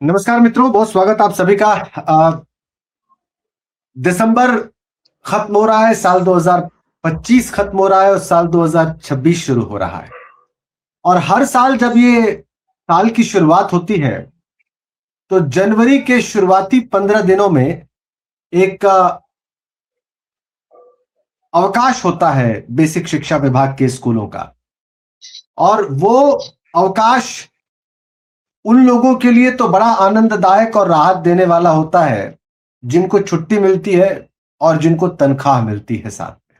नमस्कार मित्रों, बहुत स्वागत आप सभी का। दिसंबर खत्म हो रहा है, साल 2025 खत्म हो रहा है और साल 2026 शुरू हो रहा है। और हर साल जब ये साल की शुरुआत होती है तो जनवरी के शुरुआती 15 दिनों में एक अवकाश होता है बेसिक शिक्षा विभाग के स्कूलों का। और वो अवकाश उन लोगों के लिए तो बड़ा आनंददायक और राहत देने वाला होता है जिनको छुट्टी मिलती है और जिनको तनख्वाह मिलती है साथ में।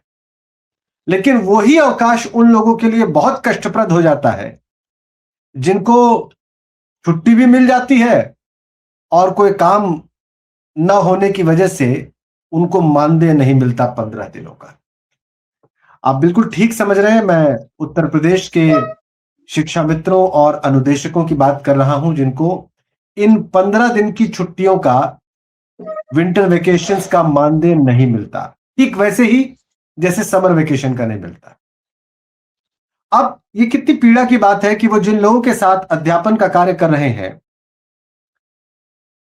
लेकिन वही अवकाश उन लोगों के लिए बहुत कष्टप्रद हो जाता है जिनको छुट्टी भी मिल जाती है और कोई काम न होने की वजह से उनको मानदेय नहीं मिलता 15 दिनों का। आप बिल्कुल ठीक समझ रहे हैं, मैं उत्तर प्रदेश के शिक्षा मित्रों और अनुदेशकों की बात कर रहा हूं जिनको इन 15 दिन की छुट्टियों का, विंटर वेकेशंस का मानदेय नहीं मिलता, ठीक वैसे ही जैसे समर वेकेशन का नहीं मिलता। अब ये कितनी पीड़ा की बात है कि वो जिन लोगों के साथ अध्यापन का कार्य कर रहे हैं,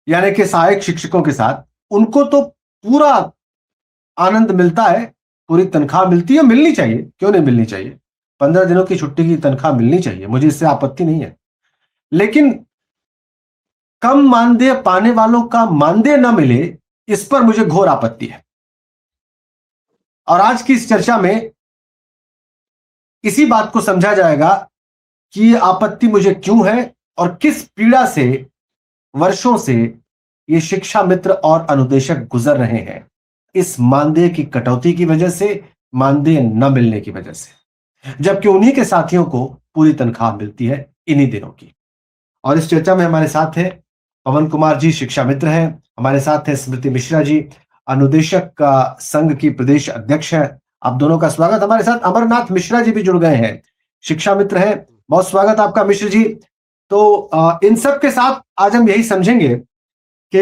यानी कि सहायक शिक्षकों के साथ, उनको तो पूरा आनंद मिलता है, पूरी तनख्वाह मिलती है, मिलनी चाहिए, क्यों नहीं मिलनी चाहिए। 15 दिनों की छुट्टी की तनख्वाह मिलनी चाहिए, मुझे इससे आपत्ति नहीं है। लेकिन कम मानदेय पाने वालों का मानदेय न मिले, इस पर मुझे घोर आपत्ति है। और आज की इस चर्चा में इसी बात को समझा जाएगा कि ये आपत्ति मुझे क्यों है और किस पीड़ा से वर्षों से ये शिक्षा मित्र और अनुदेशक गुजर रहे हैं, इस मानदेय की कटौती की वजह से, मानदेय न मिलने की वजह से, जबकि उन्हीं के साथियों को पूरी तनख्वाह मिलती है इन्हीं दिनों की। और इस चर्चा में हमारे साथ है पवन कुमार जी, शिक्षा मित्र हैं। हमारे साथ है स्मृति मिश्रा जी, अनुदेशक का संघ की प्रदेश अध्यक्ष है। आप दोनों का स्वागत। हमारे साथ अमरनाथ मिश्रा जी भी जुड़ गए हैं, शिक्षा मित्र हैं। बहुत स्वागत आपका मिश्र जी। तो इन सब के साथ आज हम यही समझेंगे कि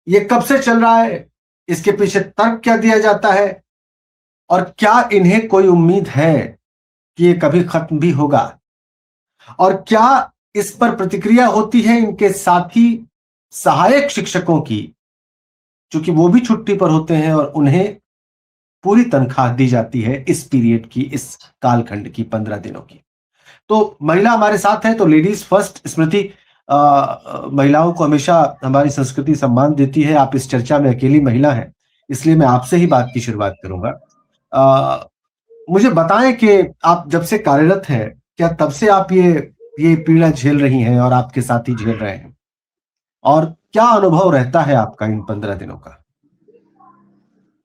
ये कब से चल रहा है, इसके पीछे तर्क क्या दिया जाता है और क्या इन्हें कोई उम्मीद है कि ये कभी खत्म भी होगा, और क्या इस पर प्रतिक्रिया होती है इनके साथी सहायक शिक्षकों की, क्योंकि वो भी छुट्टी पर होते हैं और उन्हें पूरी तनख्वाह दी जाती है इस पीरियड की, इस कालखंड की, 15 दिनों की। तो महिला हमारे साथ है, तो लेडीज फर्स्ट। स्मृति, महिलाओं को हमेशा हमारी संस्कृति सम्मान देती है। आप इस चर्चा में अकेली महिला हैं, इसलिए मैं आपसे ही बात की शुरुआत करूंगा। मुझे बताएं कि आप जब से कार्यरत हैं, क्या तब से आप ये पीड़ा झेल रही हैं और आपके साथी झेल रहे हैं, और क्या अनुभव रहता है आपका इन 15 दिनों का?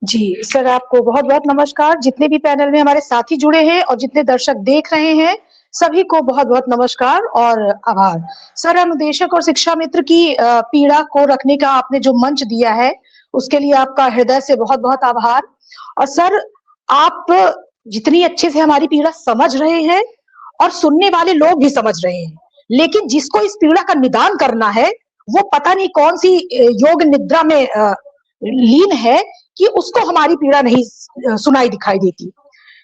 जी सर, आपको बहुत बहुत नमस्कार। जितने भी पैनल में हमारे साथी जुड़े हैं और जितने दर्शक देख रहे हैं, सभी को बहुत बहुत नमस्कार और आभार। सर, अनुदेशक और शिक्षा मित्र की पीड़ा को रखने का आपने जो मंच दिया है, उसके लिए आपका हृदय से बहुत बहुत आभार। और सर, आप जितनी अच्छे से हमारी पीड़ा समझ रहे हैं और सुनने वाले लोग भी समझ रहे हैं, लेकिन जिसको इस पीड़ा का निदान करना है, वो पता नहीं कौन सी योग निद्रा में लीन है कि उसको हमारी पीड़ा नहीं सुनाई दिखाई देती।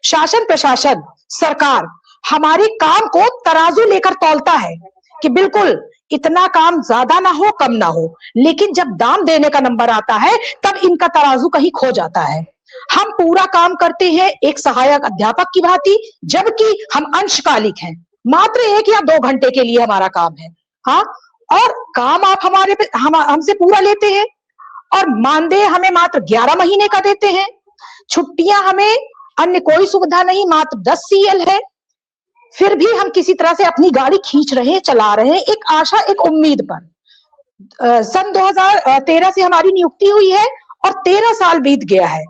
शासन प्रशासन सरकार हमारे काम को तराजू लेकर तौलता है कि बिल्कुल इतना काम ज्यादा ना हो, कम ना हो, लेकिन जब दाम देने का नंबर आता है तब इनका तराजू कहीं खो जाता है। हम पूरा काम करते हैं एक सहायक अध्यापक की भांति, जबकि हम अंशकालिक हैं, मात्र 1 या 2 घंटे के लिए हमारा काम है। हाँ, और काम आप हमसे पूरा लेते हैं और मानदेय हमें मात्र 11 महीने का देते हैं। छुट्टियां हमें अन्य कोई सुविधा नहीं, मात्र 10 CL है। फिर भी हम किसी तरह से अपनी गाड़ी खींच रहे हैं, चला रहे हैं, एक आशा, एक उम्मीद पर। सन 2013 से हमारी नियुक्ति हुई है और 13 साल बीत गया है।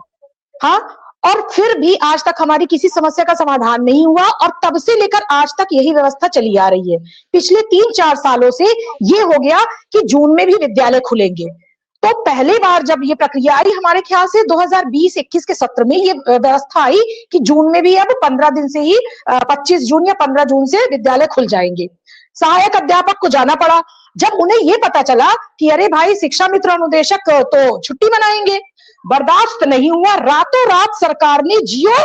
हाँ, और फिर भी आज तक हमारी किसी समस्या का समाधान नहीं हुआ और तब से लेकर आज तक यही व्यवस्था चली आ रही है। पिछले 3-4 सालों से ये हो गया कि जून में भी विद्यालय खुलेंगे। तो पहली बार जब ये प्रक्रिया आई, हमारे ख्याल से 2020-21 के सत्र में ये व्यवस्था आई कि जून में भी अब 15 दिन से ही 25 जून या 15 जून से विद्यालय खुल जाएंगे। सहायक अध्यापक को जाना पड़ा। जब उन्हें ये पता चला कि अरे भाई, शिक्षा मित्र अनुदेशक तो छुट्टी मनाएंगे, बर्दाश्त नहीं हुआ। रातों रात सरकार ने जियो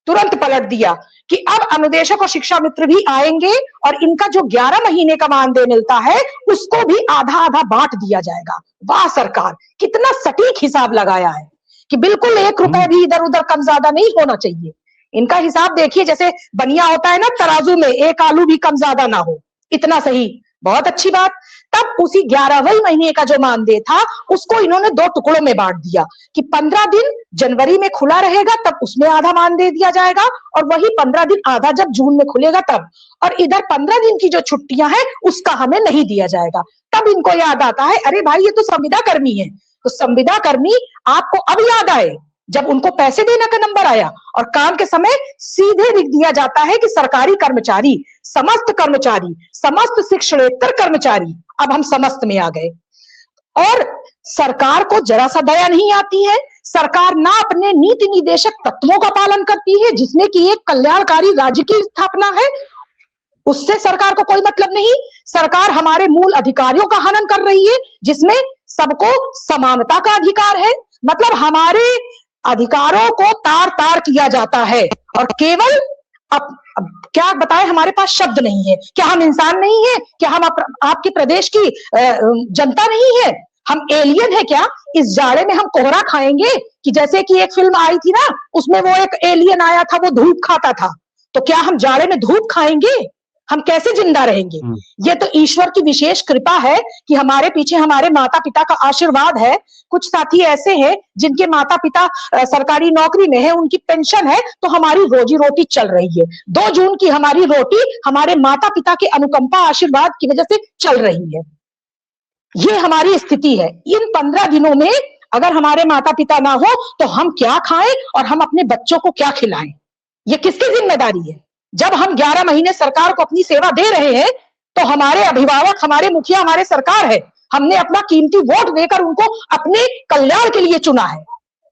तुरंत पलट दिया कि अब अनुदेशक और शिक्षा मित्र भी आएंगे और इनका जो 11 महीने का मानदेय मिलता है उसको भी आधा आधा बांट दिया जाएगा। वाह सरकार, कितना सटीक हिसाब लगाया है कि बिल्कुल 1 रुपए भी इधर उधर कम ज्यादा नहीं होना चाहिए। इनका हिसाब देखिए, जैसे बनिया होता है ना तराजू में, 1 आलू भी कम ज्यादा ना हो, इतना सही। बहुत अच्छी बात। तब उसी 11वें महीने का जो मानदेय था उसको इन्होंने 2 टुकड़ों में बांट दिया कि 15 दिन जनवरी में खुला रहेगा तब उसमें आधा मानदेय दिया जाएगा, और वही 15 दिन आधा जब जून में खुलेगा तब, और इधर 15 दिन की जो छुट्टियां हैं उसका हमें नहीं दिया जाएगा। तब इनको याद आता है, अरे भाई ये तो संविदा कर्मी है। तो संविदा कर्मी आपको अब याद आए जब उनको पैसे देने का नंबर आया, और काम के समय सीधे लिख दिया जाता है कि सरकारी कर्मचारी, समस्त शिक्षणेतर कर्मचारी, अब हम समस्त में आ गए। और सरकार को जरा सा दया नहीं आती है। सरकार ना अपने नीति निदेशक तत्वों का पालन करती है जिसमें कि एक कल्याणकारी राज्य की स्थापना है, उससे सरकार को कोई मतलब नहीं। सरकार हमारे मूल अधिकारियों का हनन कर रही है जिसमें सबको समानता का अधिकार है। मतलब हमारे अधिकारों को तार तार किया जाता है, और केवल अब क्या बताएं, हमारे पास शब्द नहीं है। क्या हम इंसान नहीं है? क्या हम आपके प्रदेश की जनता नहीं है? हम एलियन है क्या? इस जाड़े में हम कोहरा खाएंगे? कि जैसे कि एक फिल्म आई थी ना, उसमें वो एक एलियन आया था, वो धूप खाता था। तो क्या हम जाड़े में धूप खाएंगे? हम कैसे जिंदा रहेंगे? ये तो ईश्वर की विशेष कृपा है कि हमारे पीछे हमारे माता पिता का आशीर्वाद है। कुछ साथी ऐसे हैं जिनके माता पिता सरकारी नौकरी में है, उनकी पेंशन है, तो हमारी रोजी रोटी चल रही है। 2 जून की हमारी रोटी हमारे माता पिता के अनुकंपा आशीर्वाद की वजह से चल रही है। ये हमारी स्थिति है। इन 15 दिनों में अगर हमारे माता पिता ना हो तो हम क्या खाएं और हम अपने बच्चों को क्या खिलाएं? ये किसकी जिम्मेदारी है? जब हम 11 महीने सरकार को अपनी सेवा दे रहे हैं तो हमारे अभिभावक, हमारे मुखिया, हमारे सरकार है। हमने अपना कीमती वोट देकर उनको अपने कल्याण के लिए चुना है।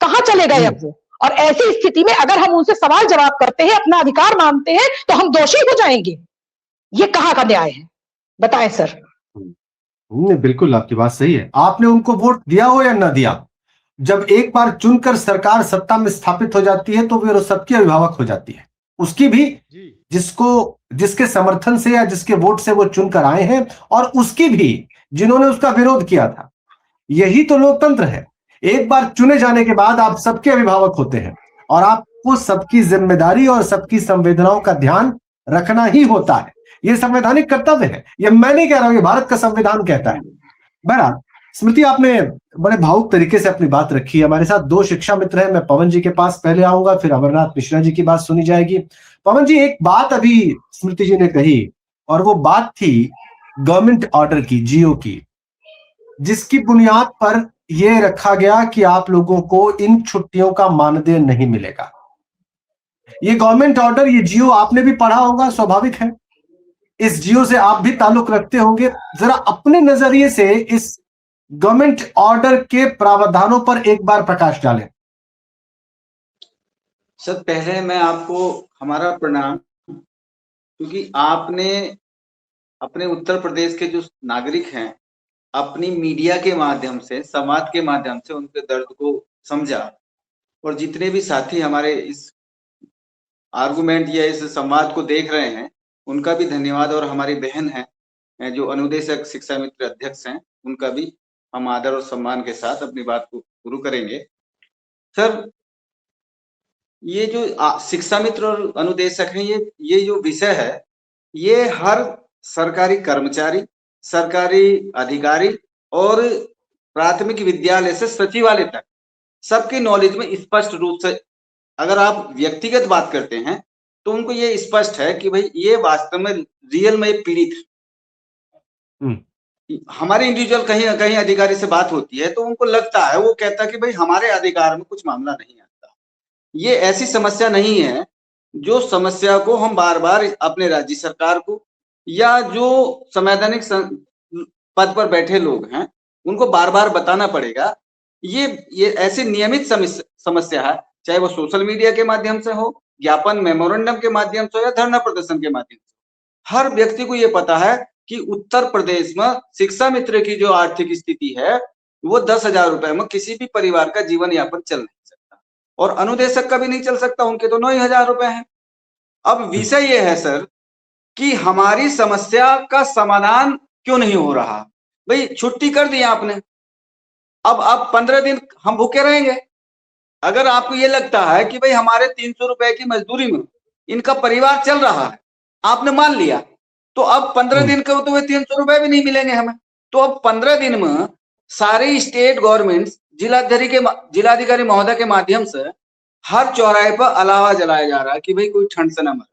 कहां चले गए अब वो? और ऐसी स्थिति में अगर हम उनसे सवाल जवाब करते हैं, अपना अधिकार मानते हैं, तो हम दोषी हो जाएंगे। ये कहां का न्याय है? बताएं सर। बिल्कुल आपकी बात सही है। आपने उनको वोट दिया हो या ना दिया, जब एक बार चुनकर सरकार सत्ता में स्थापित हो जाती है तो फिर वो सबकी अभिभावक हो जाती है। उसकी भी, जिसके समर्थन से या जिसके वोट से वो चुनकर आए हैं, और उसकी भी जिन्होंने उसका विरोध किया था। यही तो लोकतंत्र है। एक बार चुने जाने के बाद आप सबके अभिभावक होते हैं और आपको सबकी जिम्मेदारी और सबकी संवेदनाओं का ध्यान रखना ही होता है। यह संवैधानिक कर्तव्य है। यह मैं नहीं कह रहा हूं, ये भारत का संविधान कहता है। बहरहाल स्मृति, आपने बड़े भावुक तरीके से अपनी बात रखी है। हमारे साथ 2 शिक्षा मित्र हैं। मैं पवन जी के पास पहले आऊंगा, फिर अमरनाथ मिश्रा जी की बात सुनी जाएगी। पवन जी, एक बात अभी स्मृति जी ने कही, और वो बात थी गवर्नमेंट ऑर्डर की, जीओ की, जिसकी बुनियाद पर यह रखा गया कि आप लोगों को इन छुट्टियों का मानदेय नहीं मिलेगा। ये गवर्नमेंट ऑर्डर, ये जीओ आपने भी पढ़ा होगा, स्वाभाविक है। इस जीओ से आप भी ताल्लुक रखते होंगे। जरा अपने नजरिए से इस गवर्नमेंट ऑर्डर के प्रावधानों पर एक बार प्रकाश डालें। सर, पहले मैं आपको हमारा प्रणाम, क्योंकि आपने अपने उत्तर प्रदेश के जो नागरिक हैं, अपनी मीडिया के माध्यम से, संवाद के माध्यम से उनके दर्द को समझा। और जितने भी साथी हमारे इस आर्गुमेंट या इस संवाद को देख रहे हैं, उनका भी धन्यवाद। और हमारी बहन है जो अनुदेशक शिक्षा मित्र अध्यक्ष हैं, उनका भी हम आदर और सम्मान के साथ अपनी बात को शुरू करेंगे। सर, ये जो शिक्षा मित्र और अनुदेशक हैं, ये जो विषय है, ये हर सरकारी कर्मचारी, सरकारी अधिकारी और प्राथमिक विद्यालय से सचिवालय तक सबके नॉलेज में स्पष्ट रूप से, अगर आप व्यक्तिगत बात करते हैं तो उनको ये स्पष्ट है कि भाई ये वास्तव में रियल में पीड़ित है। हमारे इंडिविजुअल कहीं ना कहीं अधिकारी से बात होती है तो उनको लगता है, वो कहता है कि भाई हमारे अधिकार में कुछ मामला नहीं आता। ये ऐसी समस्या नहीं है जो समस्या को हम बार बार अपने राज्य सरकार को या जो संवैधानिक पद पर बैठे लोग हैं उनको बार बार बताना पड़ेगा। ये ऐसी नियमित समस्या है, चाहे वो सोशल मीडिया के माध्यम से हो, ज्ञापन मेमोरेंडम के माध्यम से हो, या धरना प्रदर्शन के माध्यम से। हर व्यक्ति को ये पता है कि उत्तर प्रदेश में शिक्षा मित्र की जो आर्थिक स्थिति है वो 10,000 रुपए में किसी भी परिवार का जीवन यापन चल नहीं सकता, और अनुदेशक का भी नहीं चल सकता। उनके तो 9,000 रुपए हैं। अब विषय ये है सर कि हमारी समस्या का समाधान क्यों नहीं हो रहा। भाई छुट्टी कर दी आपने, अब 15 दिन हम भूखे रहेंगे। अगर आपको ये लगता है कि भाई हमारे 300 रुपए की मजदूरी में इनका परिवार चल रहा है, आपने मान लिया, तो अब 15 दिन के होते हुए 300 रुपए भी नहीं मिलेंगे हमें। तो अब 15 दिन में सारी स्टेट गवर्नमेंट जिलाधिकारी महोदय के माध्यम से हर चौराहे पर अलावा जलाया जा रहा है कि भाई कोई ठंड से न मरे,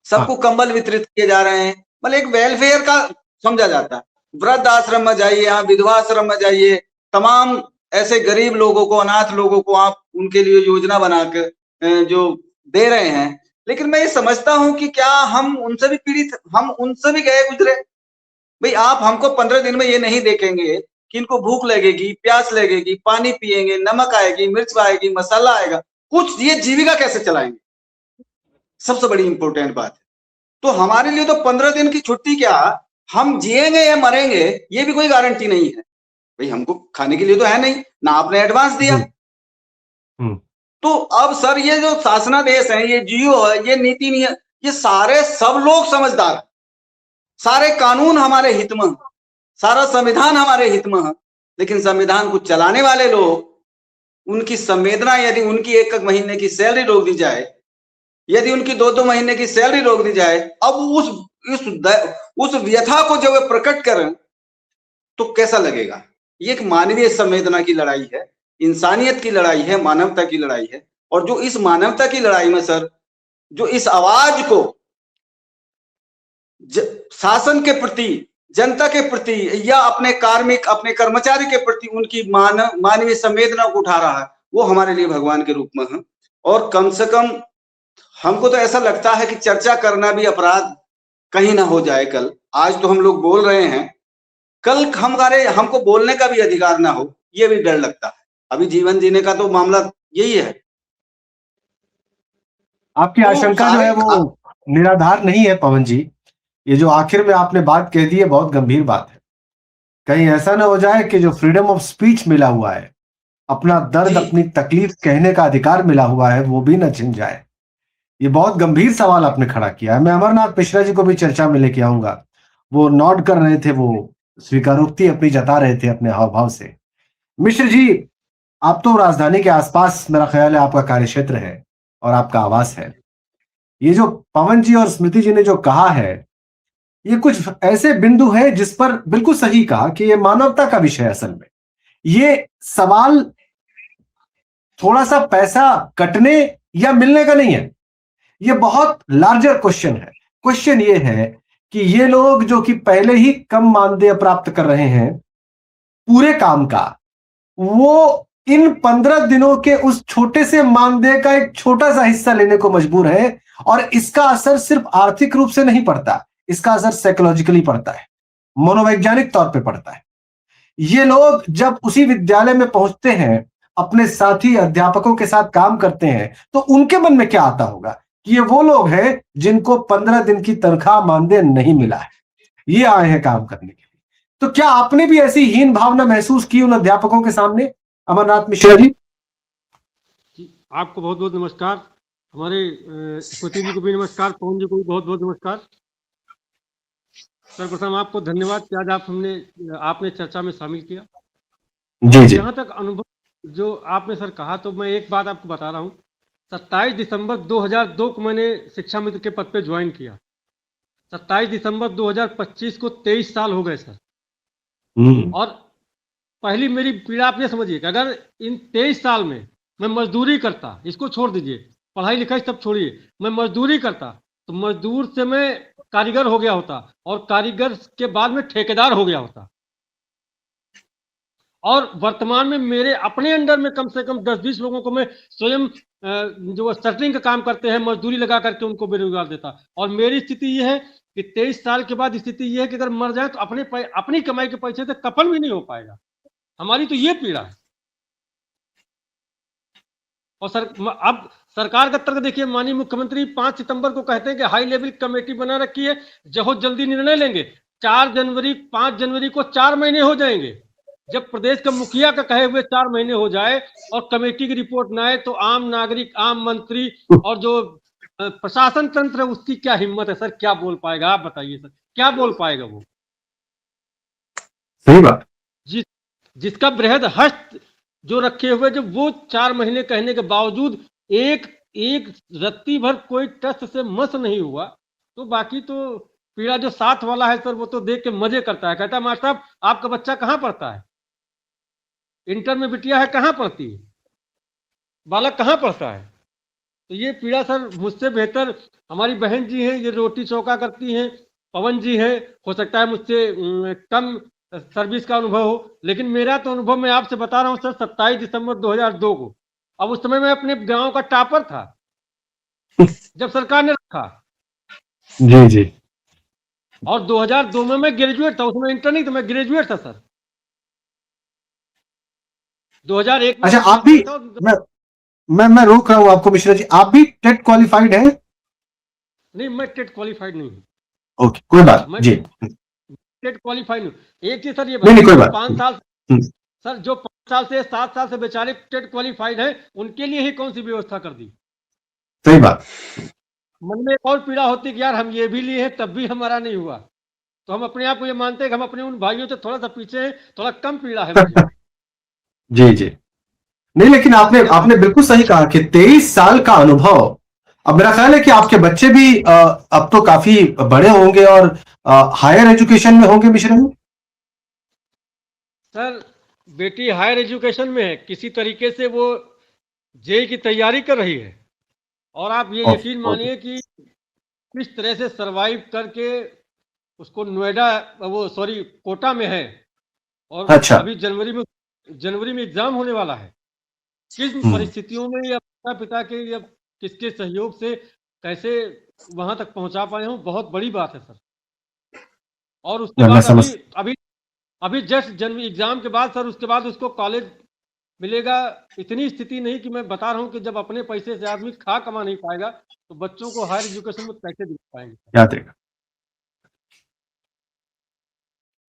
सबको कंबल वितरित किए जा रहे हैं। मतलब एक वेलफेयर का समझा जाता है। वृद्ध आश्रम में जाइए, आप विधवा आश्रम में जाइए, तमाम ऐसे गरीब लोगों को, अनाथ लोगों को आप उनके लिए योजना बनाकर जो दे रहे हैं। लेकिन मैं ये समझता हूं कि क्या हम उनसे भी पीड़ित, हम उनसे भी गए गुजरे। भाई आप हमको 15 दिन में ये नहीं देखेंगे कि इनको भूख लगेगी, प्यास लगेगी, पानी पिएंगे, नमक आएगी, मिर्च आएगी, मसाला आएगा, कुछ ये जीविका कैसे चलाएंगे, सबसे बड़ी इंपॉर्टेंट बात है। तो हमारे लिए तो 15 दिन की छुट्टी क्या, हम जिएंगे या मरेंगे ये भी कोई गारंटी नहीं है। भाई हमको खाने के लिए तो है नहीं ना, आपने एडवांस दिया। तो अब सर ये जो शासनादेश है, ये जियो है, ये नीति नियम, ये सारे सब लोग समझदार हैं, सारे कानून हमारे हित में, सारा संविधान हमारे हित में है। लेकिन संविधान को चलाने वाले लोग, उनकी संवेदना, यदि उनकी एक महीने की सैलरी रोक दी जाए, यदि उनकी 2-2 महीने की सैलरी रोक दी जाए, अब उस व्यथा को जब वे प्रकट करें तो कैसा लगेगा। ये एक मानवीय संवेदना की लड़ाई है, इंसानियत की लड़ाई है, मानवता की लड़ाई है। और जो इस मानवता की लड़ाई में सर, जो इस आवाज को शासन के प्रति, जनता के प्रति या अपने कार्मिक, अपने कर्मचारी के प्रति उनकी मानवीय संवेदना को उठा रहा है, वो हमारे लिए भगवान के रूप में है। और कम से कम हमको तो ऐसा लगता है कि चर्चा करना भी अपराध कहीं ना हो जाए कल। आज तो हम लोग बोल रहे हैं, कल हमको बोलने का भी अधिकार ना हो, ये भी डर लगता है। अभी जीवन जीने का तो मामला यही है। आपकी आशंका जो है वो निराधार नहीं है पवन जी। ये जो आखिर में आपने बात कह दी है बहुत गंभीर बात है। कहीं ऐसा ना हो जाए कि जो फ्रीडम ऑफ स्पीच मिला हुआ है, अपना दर्द, अपनी तकलीफ कहने का अधिकार मिला हुआ है, वो भी न छिन जाए। ये बहुत गंभीर सवाल आपने खड़ा किया है। मैं अमरनाथ मिश्रा जी को भी चर्चा में लेके आऊंगा। वो नॉड कर रहे थे, वो स्वीकारोक्ति अपनी जता रहे थे अपने हाव भाव से। मिश्र जी, आप तो राजधानी के आसपास, मेरा ख्याल है, आपका कार्यक्षेत्र है और आपका आवास है। ये जो पवन जी और स्मृति जी ने जो कहा है, ये कुछ ऐसे बिंदु है जिस पर बिल्कुल सही कहा कि ये मानवता का विषय है। असल में ये सवाल थोड़ा सा पैसा कटने या मिलने का नहीं है, ये बहुत लार्जर क्वेश्चन है। क्वेश्चन ये है कि ये लोग जो कि पहले ही कम मानदेय प्राप्त कर रहे हैं पूरे काम का, वो इन 15 दिनों के उस छोटे से मानदेय का एक छोटा सा हिस्सा लेने को मजबूर है। और इसका असर सिर्फ आर्थिक रूप से नहीं पड़ता, इसका असर साइकोलॉजिकली पड़ता है, मनोवैज्ञानिक तौर पे पड़ता है। ये लोग जब उसी विद्यालय में पहुंचते हैं, अपने साथी अध्यापकों के साथ काम करते हैं, तो उनके मन में क्या आता होगा कि ये वो लोग हैं जिनको 15 दिन की तनख्वाह मानदेय नहीं मिला है, ये आए हैं काम करने के लिए। तो क्या आपने भी ऐसी हीन भावना महसूस की उन अध्यापकों के सामने, अमरनाथ मिश्रा जी? आपको बहुत बहुत नमस्कार, हमारे स्मृति जी को भी नमस्कार, पवन जी को भी बहुत बहुत नमस्कार। सर्वप्रथम आपको धन्यवाद कि आज आपने चर्चा में शामिल किया। जी जी। जहां तक अनुभव जो आपने सर कहा, तो मैं एक बात आपको बता रहा हूँ। 27 दिसंबर 2002 को मैंने शिक्षा मित्र के पद पे ज्वाइन किया। 27 दिसंबर 2025 को 23 साल हो गए सर। और पहली मेरी पीड़ा आप ये समझिए कि अगर इन 23 साल में मैं मजदूरी करता, इसको छोड़ दीजिए, पढ़ाई लिखाई सब छोड़िए, मैं मजदूरी करता, तो मजदूर से मैं कारीगर हो गया होता, और कारीगर के बाद में ठेकेदार हो गया होता। और वर्तमान में मेरे अपने अंडर में कम से कम 10-20 लोगों को मैं स्वयं जो शटरिंग का काम करते हैं मजदूरी लगा करके उनको बेरोजगार देता। और मेरी स्थिति ये है कि 23 साल के बाद स्थिति ये है कि अगर मर जाए तो अपनी कमाई के पैसे से कफन भी नहीं हो पाएगा। हमारी तो ये पीड़ा है। और अब सरकार का तर्क देखिए, माननीय मुख्यमंत्री 5 सितंबर को कहते हैं कि हाई लेवल कमेटी बना रखी है, बहुत जल्दी निर्णय लेंगे। 5 जनवरी को 4 महीने हो जाएंगे। जब प्रदेश का मुखिया का कहे हुए 4 महीने हो जाए और कमेटी की रिपोर्ट ना आए, तो आम नागरिक, आम मंत्री और जो प्रशासन तंत्र है, उसकी क्या हिम्मत है सर? क्या बोल पाएगा? आप बताइए सर, क्या बोल पाएगा वो? सही बात। जिसका बृहद हस्त जो रखे हुए, जब वो 4 महीने कहने के बावजूद एक एक रत्ती भर कोई टेस्ट से मस नहीं हुआ, तो बाकी तो पीड़ा जो साथ वाला है सर, वो तो देख के मजे करता है। कहता है मास्टर साहब आपका बच्चा कहाँ पढ़ता है? इंटर में बिटिया है, कहाँ पढ़ती है? बालक कहाँ पढ़ता है? तो ये पीड़ा सर मुझसे बेहतर हमारी बहन जी हैं, ये रोटी चौका करती हैं, पवन जी है, हो सकता है मुझसे कम सर्विस का अनुभव हो, लेकिन मेरा तो अनुभव मैं आपसे बता रहा हूँ सर। 27 दिसंबर 2002 को, अब उस समय मैं अपने गांव का टॉपर था जब सरकार ने रखा। जी जी। और 2002 में मैं ग्रेजुएट था, उसमें इंटर नहीं था, मैं ग्रेजुएट था सर। 2001 में अच्छा, आप भी, मैं रोक रहा हूं आपको मिश्रा जी, आप भी टेट क्वालिफाइड हैं? नहीं, मैं टेट क्वालिफाइड नहीं हूँ। ओके, कोई बात जी। टेट क्वालिफाइड हूँ। एक चीज सर ये नहीं, कोई बात। 5 साल सर, जो 5 साल से 7 साल से बेचारे टेट क्वालिफाइड है, उनके लिए ही कौन सी व्यवस्था कर दी? सही बात। मन में एक और पीड़ा होती कि यार हम ये भी लिए हैं तब भी हमारा नहीं हुआ, तो हम अपने आप को ये मानते हैं कि हम अपने उन भाइयों से थोड़ा सा पीछे हैं, थोड़ा कम पीड़ा है मुझे। जी जी। नहीं, लेकिन आपने बिल्कुल सही कहा कि 23 साल का अनुभव। अब मेरा ख्याल है कि आपके बच्चे भी अब तो काफी बड़े होंगे और हायर एजुकेशन में होंगे मिश्रा जी? सर बेटी हायर एजुकेशन में है, किसी तरीके से वो जेई की तैयारी कर रही है, और आप ये यकीन मानिए कि किस तरह से सरवाइव करके उसको नोएडा, वो सॉरी कोटा में है, और अच्छा। अभी जनवरी में एग्जाम होने वाला है। किस परिस्थितियों में या माता पिता के या किसके सहयोग से कैसे वहां तक पहुंचा पाए हूं, बहुत बड़ी बात है सर। और उसके बाद अभी जस्ट जनवरी एग्जाम के बाद सर, उसके बाद उसको कॉलेज मिलेगा। इतनी स्थिति नहीं कि मैं बता रहा हूं कि जब अपने पैसे से आदमी खा कमा नहीं पाएगा तो बच्चों को हायर एजुकेशन में कैसे दे पाएंगे? याद रहेगा,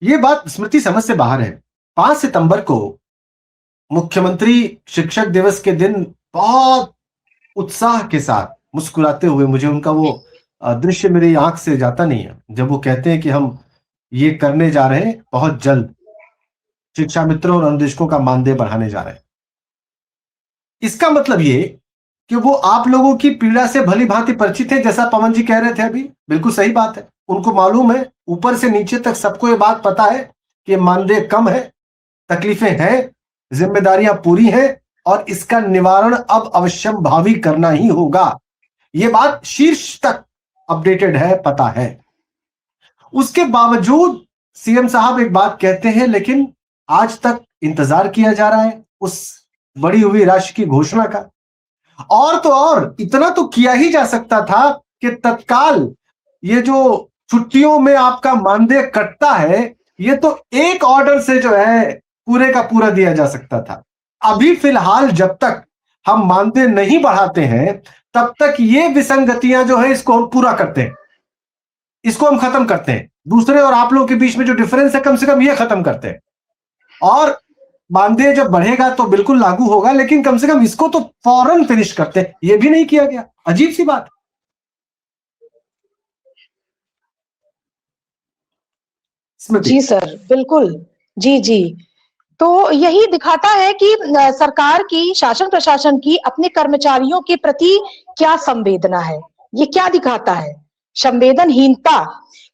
ये बात स्मृति समझ से बाहर है। 5 सितंबर को मुख्यमंत्री शिक्षक दिवस के दिन बहुत उत्साह के साथ मुस्कुराते हुए, मुझे उनका वो दृश्य मेरी आंख से जाता नहीं है, जब वो कहते हैं कि हम ये करने जा रहे हैं बहुत जल्द, शिक्षा मित्रों और अनुदेशकों का मानदेय बढ़ाने जा रहे हैं। इसका मतलब ये कि वो आप लोगों की पीड़ा से भली भांति परिचित है, जैसा पवन जी कह रहे थे अभी, बिल्कुल सही बात है। उनको मालूम है, ऊपर से नीचे तक सबको ये बात पता है कि मानदेय कम है, तकलीफें हैं, जिम्मेदारियां पूरी हैं, और इसका निवारण अब अवश्यम भावी करना ही होगा। ये बात शीर्ष तक अपडेटेड है, पता है। उसके बावजूद सीएम साहब एक बात कहते हैं, लेकिन आज तक इंतजार किया जा रहा है उस बड़ी हुई राशि की घोषणा का। और तो और इतना तो किया ही जा सकता था कि तत्काल ये जो छुट्टियों में आपका मानदेय कटता है, ये तो एक ऑर्डर से जो है पूरे का पूरा दिया जा सकता था। अभी फिलहाल जब तक हम मानदेय नहीं बढ़ाते हैं, तब तक ये विसंगतियां जो है इसको हम पूरा करते हैं, इसको हम खत्म करते हैं। दूसरे और आप लोगों के बीच में जो डिफरेंस है, कम से कम ये खत्म करते हैं। और मानदेय जब बढ़ेगा तो बिल्कुल लागू होगा, लेकिन कम से कम इसको तो फौरन फिनिश करते हैं। ये भी नहीं किया गया, अजीब सी बात। जी सर, बिल्कुल। जी जी। तो यही दिखाता है कि सरकार की, शासन प्रशासन की अपने कर्मचारियों के प्रति क्या संवेदना है। ये क्या दिखाता है? संवेदनहीनता,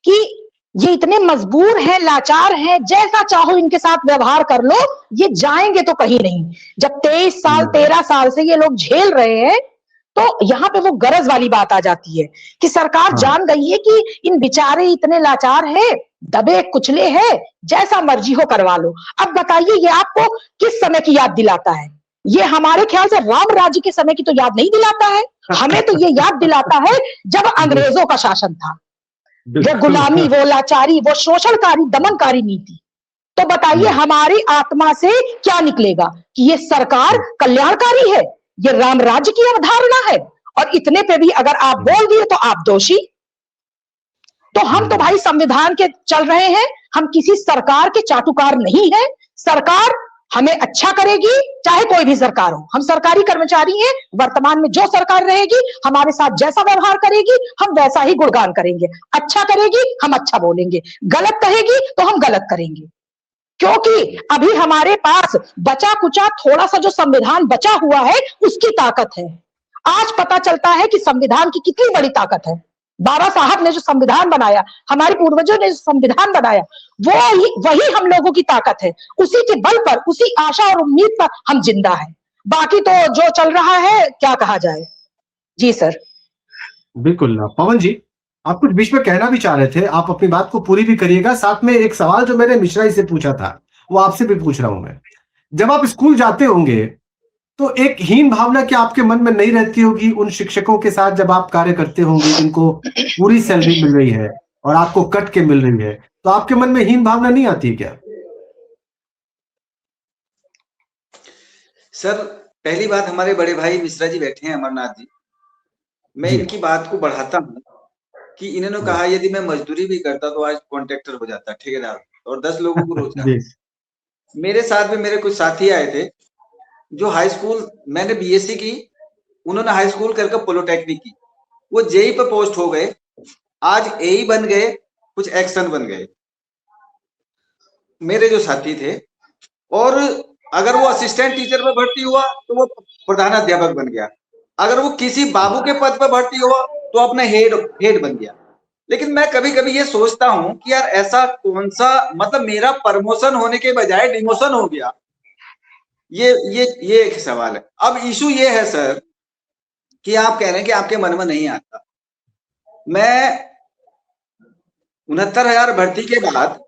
कि ये इतने मजबूर हैं, लाचार हैं, जैसा चाहो इनके साथ व्यवहार कर लो, ये जाएंगे तो कहीं नहीं। जब 23 साल 13 साल से ये लोग झेल रहे हैं, तो यहाँ पे वो गरज वाली बात आ जाती है कि सरकार जान गई है कि इन बेचारे इतने लाचार हैं, दबे कुचले हैं, जैसा मर्जी हो करवा लो। अब बताइए, ये आपको किस समय की याद दिलाता है? ये हमारे ख्याल से राम राज्य के समय की तो याद नहीं दिलाता है, हमें तो ये याद दिलाता है जब अंग्रेजों का शासन था। वो गुलामी, वो लाचारी, वो शोषणकारी, दमनकारी नीति। तो बताइए हमारी आत्मा से क्या निकलेगा कि ये सरकार कल्याणकारी है, ये राम राज्य की अवधारणा है, और इतने पे भी अगर आप बोल दिए तो आप दोषी। तो हम तो भाई संविधान के चल रहे हैं, हम किसी सरकार के चाटुकार नहीं है। सरकार हमें अच्छा करेगी चाहे कोई भी सरकार हो। हम सरकारी कर्मचारी हैं, वर्तमान में जो सरकार रहेगी हमारे साथ जैसा व्यवहार करेगी हम वैसा ही गुणगान करेंगे। अच्छा करेगी हम अच्छा बोलेंगे, गलत कहेगी तो हम गलत करेंगे, क्योंकि अभी हमारे पास बचा कुचा थोड़ा सा जो संविधान बचा हुआ है उसकी ताकत है। आज पता चलता है कि संविधान की कितनी बड़ी ताकत है। बाबा साहब ने जो संविधान बनाया, हमारे पूर्वजों ने जो संविधान बनाया, वही हम लोगों की ताकत है। उसी के बल पर, उसी आशा और उम्मीद पर हम जिंदा हैं। बाकी तो जो चल रहा है क्या कहा जाए। जी सर। बिल्कुल पवन जी, आप कुछ बीच में कहना भी चाह रहे थे, आप अपनी बात को पूरी भी करिएगा। साथ में एक सवाल जो मैंने मिश्रा जी से पूछा था वो आपसे भी पूछ रहा हूं मैं। जब आप स्कूल जाते होंगे तो एक हीन भावना क्या आपके मन में नहीं रहती होगी उन शिक्षकों के साथ जब आप कार्य करते होंगे जिनको पूरी सैलरी मिल रही है और आपको कट के मिल रही है, तो आपके मन में हीन भावना नहीं आती है क्या? सर, पहली बात, हमारे बड़े भाई मिश्रा जी बैठे हैं, अमरनाथ जी, मैं जी। इनकी बात को बढ़ाता हूँ कि इन्होंने कहा यदि मैं मजदूरी भी करता तो आज कॉन्ट्रैक्टर हो जाता, ठेकेदार, और 10 लोगों को रोजगार। जी। मेरे साथ में मेरे कुछ साथी आए थे जो हाई स्कूल, मैंने बीएससी की, उन्होंने हाई स्कूल करके पॉलिटेक्निक की, वो जेई पे पोस्ट हो गए, आज एई बन गए, कुछ एक्शन बन गए मेरे जो साथी थे। और अगर वो असिस्टेंट टीचर पे भर्ती हुआ तो वो प्रधानाध्यापक बन गया, अगर वो किसी बाबू के पद पर भर्ती हुआ तो अपना हेड बन गया। लेकिन मैं कभी कभी ये सोचता हूं कि यार ऐसा कौन सा, मतलब मेरा प्रमोशन होने के बजाय डिमोशन हो गया, ये एक सवाल है। अब इशू ये है सर कि आप कह रहे हैं कि आपके मन में नहीं आता। मैं 69,000 भर्ती के बाद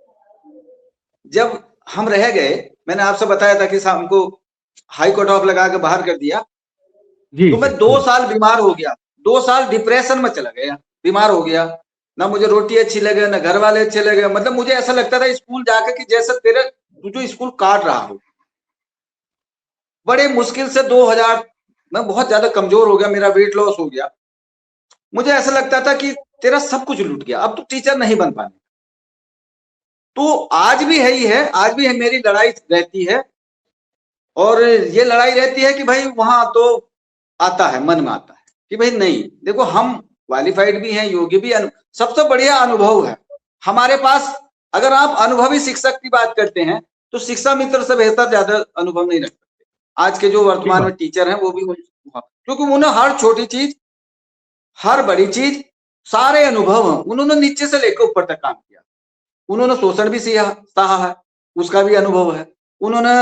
जब हम रह गए, मैंने आपसे बताया था कि हमको हाई कट ऑफ लगा के बाहर कर दिया, तो मैं 2 साल बीमार हो गया, 2 साल डिप्रेशन में चला गया, बीमार हो गया, ना मुझे रोटी अच्छी लगे, ना घर वाले अच्छे लगे। मतलब मुझे ऐसा लगता था स्कूल जाकर कि जैसे तू जो स्कूल काट रहा हो। बड़े मुश्किल से 2000, मैं बहुत ज्यादा कमजोर हो गया, मेरा वेट लॉस हो गया। मुझे ऐसा लगता था कि तेरा सब कुछ लूट गया, अब तू टीचर नहीं बन पाने। तो आज भी है ही है, आज भी है, मेरी लड़ाई रहती है, और ये लड़ाई रहती है कि भाई वहां तो आता है, मन में आता है कि भाई नहीं, देखो हम क्वालिफाइड भी हैं, योग्य भी, सबसे बढ़िया अनुभव है हमारे पास। अगर आप अनुभवी शिक्षक की बात करते हैं तो शिक्षा मित्र से बेहतर ज्यादा अनुभव नहीं रख सकते आज के जो वर्तमान में टीचर हैं, वो भी, क्योंकि उन्होंने हर छोटी चीज, हर बड़ी चीज, सारे अनुभव हैं, उन्होंने नीचे से लेकर ऊपर तक काम किया। उन्होंने शोषण भी सहा है, उसका भी अनुभव है। उन्होंने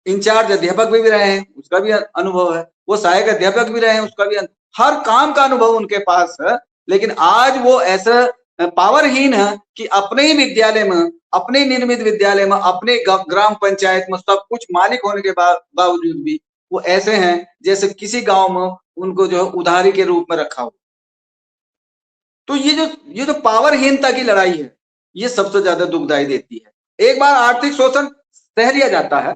इंचार्ज अध्यापक भी रहे हैं, उसका भी अनुभव है। वो सहायक अध्यापक भी रहे हैं, उसका भी, हर काम का अनुभव उनके पास है। लेकिन आज वो ऐसा पावरहीन है कि अपने ही विद्यालय में, अपने निर्मित विद्यालय में, अपने ग्राम पंचायत में सब कुछ मालिक होने के बावजूद भी वो ऐसे हैं जैसे किसी गांव में उनको जो उधारी के रूप में रखा हो। तो ये जो पावरहीनता की लड़ाई है, ये सबसे ज्यादा दुखदाई देती है। एक बार आर्थिक शोषण सह लिया जाता है,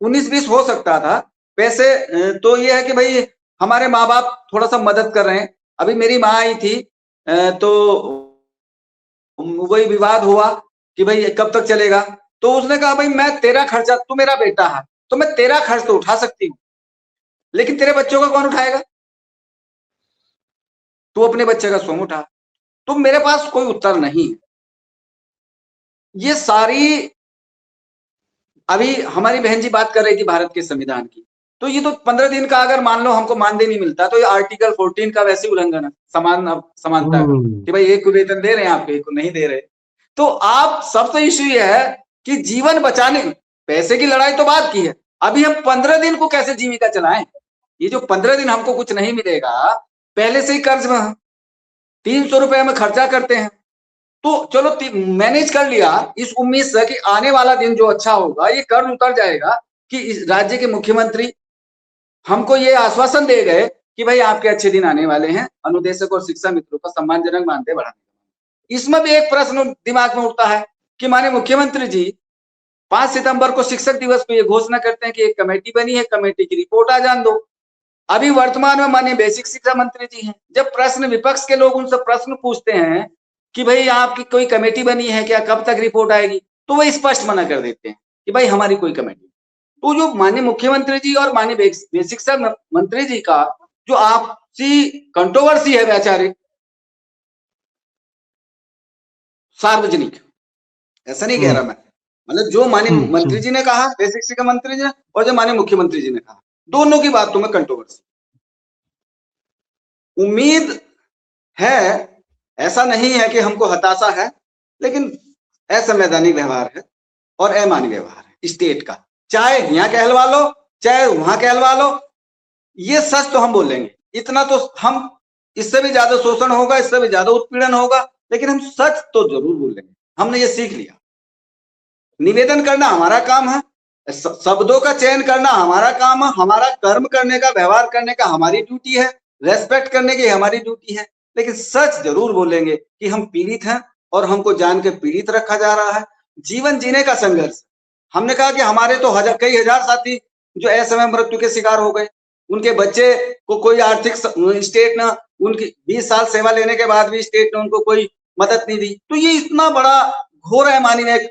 19-20 हो सकता था पैसे, तो ये है कि भाई हमारे माँ बाप थोड़ा सा मदद कर रहे हैं। अभी मेरी माँ आई थी, तो वही विवाद हुआ कि भाई कब तक चलेगा, तो उसने कहा भाई मैं तेरा खर्चा, तू मेरा बेटा है तो मैं तेरा खर्च तो उठा सकती हूँ, लेकिन तेरे बच्चों का कौन उठाएगा? तू अपने बच्चे का स्वयं उठा। तो मेरे पास कोई उत्तर नहीं है। ये सारी, अभी हमारी बहन जी बात कर रही थी भारत के संविधान की, तो ये तो 15 दिन का अगर मान लो हमको मानदेय नहीं मिलता तो ये आर्टिकल 14 का वैसे उल्लंघन है, समानता का, कि भाई एक को वेतन दे रहे हैं, आप एक को नहीं दे रहे। तो आप सबसे इश्यू ये है कि जीवन बचाने, पैसे की लड़ाई तो बात की है, अभी हम 15 दिन को कैसे जीविका चलाएं? ये जो 15 दिन हमको कुछ नहीं मिलेगा, पहले से ही कर्ज में 300 रुपए में खर्चा करते हैं, तो चलो मैनेज कर लिया इस उम्मीद से कि आने वाला दिन जो अच्छा होगा, ये कर्ज उतर जाएगा, कि इस राज्य के मुख्यमंत्री हमको ये आश्वासन दे गए कि भाई आपके अच्छे दिन आने वाले हैं, अनुदेशक और शिक्षा मित्रों का सम्मानजनक मानदेय बढ़ाने। इसमें भी एक प्रश्न दिमाग में उठता है कि माननीय मुख्यमंत्री जी 5 सितंबर को शिक्षक दिवस को ये घोषणा करते हैं कि एक कमेटी बनी है, कमेटी की रिपोर्ट आ जान दो। अभी वर्तमान में माननीय बेसिक शिक्षा मंत्री जी हैं, जब प्रश्न विपक्ष के लोग उनसे प्रश्न पूछते हैं कि भाई आपकी कोई कमेटी बनी है क्या, कब तक रिपोर्ट आएगी, तो वो स्पष्ट मना कर देते हैं कि भाई हमारी कोई कमेटी। तो जो माननीय मुख्यमंत्री जी और माननीय बेसिक शिक्षा मंत्री जी का जो आपसी कंट्रोवर्सी है वैचारिक सार्वजनिक, ऐसा नहीं कह रहा मैं, मतलब जो माननीय मंत्री जी ने कहा, बेसिक शिक्षा मंत्री जी ने, और जो माननीय मुख्यमंत्री जी ने कहा, दोनों की बातों में कंट्रोवर्सी। उम्मीद है, ऐसा नहीं है कि हमको हताशा है, लेकिन असंवैधानिक व्यवहार है और अमानवीय व्यवहार है स्टेट का, चाहे यहाँ कहलवा लो चाहे वहां कहलवा लो, ये सच तो हम बोलेंगे। इतना तो हम, इससे भी ज्यादा शोषण होगा, इससे भी ज्यादा उत्पीड़न होगा, लेकिन हम सच तो जरूर बोलेंगे। हमने ये सीख लिया, निवेदन करना हमारा काम है, शब्दों का चयन करना हमारा काम है, हमारा कर्म करने का, व्यवहार करने का हमारी ड्यूटी है, रेस्पेक्ट करने की हमारी ड्यूटी है, लेकिन सच जरूर बोलेंगे कि हम पीड़ित हैं और हमको जान के पीड़ित रखा जा रहा है। जीवन जीने का संघर्ष, हमने कहा कि हमारे तो कई हजार साथी जो असमय मृत्यु के शिकार हो गए, उनके बच्चे को कोई आर्थिक स्टेट ना, उनकी 20 साल सेवा लेने के बाद भी स्टेट ने उनको कोई मदद नहीं दी। तो ये इतना बड़ा घोर अमानवीय